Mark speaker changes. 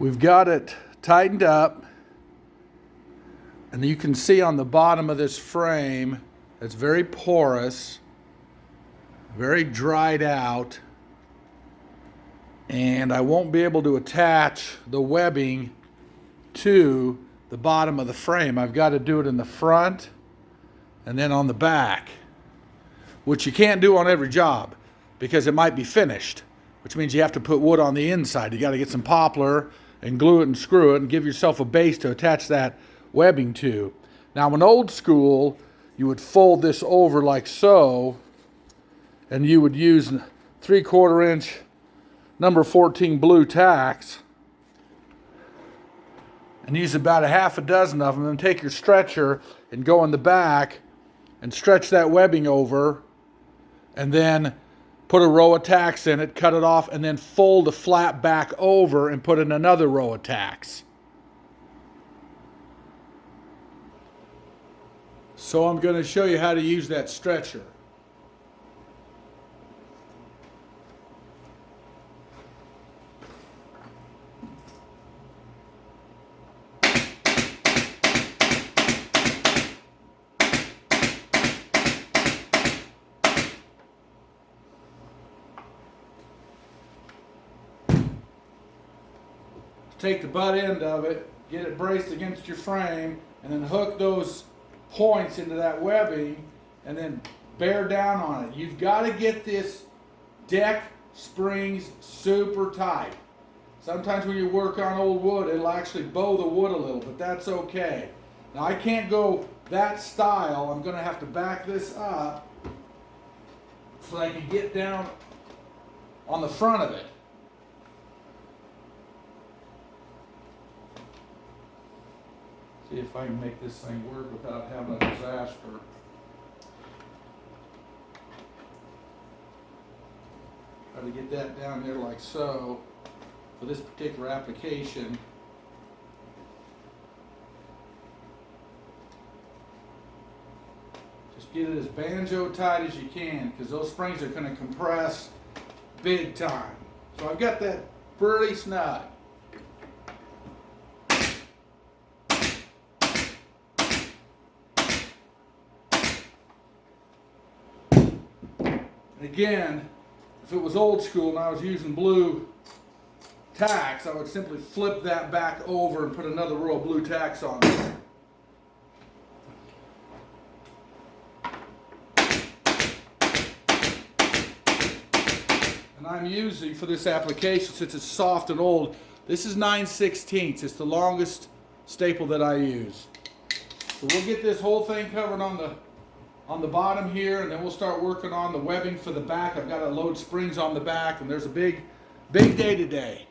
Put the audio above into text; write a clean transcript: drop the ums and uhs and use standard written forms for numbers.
Speaker 1: We've got it tightened up, and you can see on the bottom of this frame it's very porous, very dried out, and I won't be able to attach the webbing to the bottom of the frame. I've got to do it in the front and then on the back, which you can't do on every job because it might be finished, which means you have to put wood on the inside. You got to get some poplar and glue it and screw it and give yourself a base to attach that webbing to. Now, in old school, you would fold this over like so, and you would use 3/4 inch number 14 blue tacks and use about a half a dozen of them, and take your stretcher and go in the back and stretch that webbing over, and then put a row of tacks in it, cut it off, and then fold the flap back over and put in another row of tacks. So I'm going to show you how to use that stretcher. Take the butt end of it, get it braced against your frame, and then hook those points into that webbing, and then bear down on it. You've got to get this deck springs super tight. Sometimes when you work on old wood, it'll actually bow the wood a little, but that's okay. Now, I can't go that style. I'm going to have to back this up so I can get down on the front of it. See if I can make this thing work without having a disaster. Try to get that down there like so for this particular application. Just get it as banjo tight as you can, because those springs are going to compress big time. So I've got that pretty snug. Again, if it was old school and I was using blue tacks, I would simply flip that back over and put another row of blue tacks on there. And I'm using, for this application, since it's soft and old, this is 9/16. It's the longest staple that I use. So we'll get this whole thing covered on the bottom here, and then we'll start working on the webbing for the back. I've got to load springs on the back, and there's a big day today.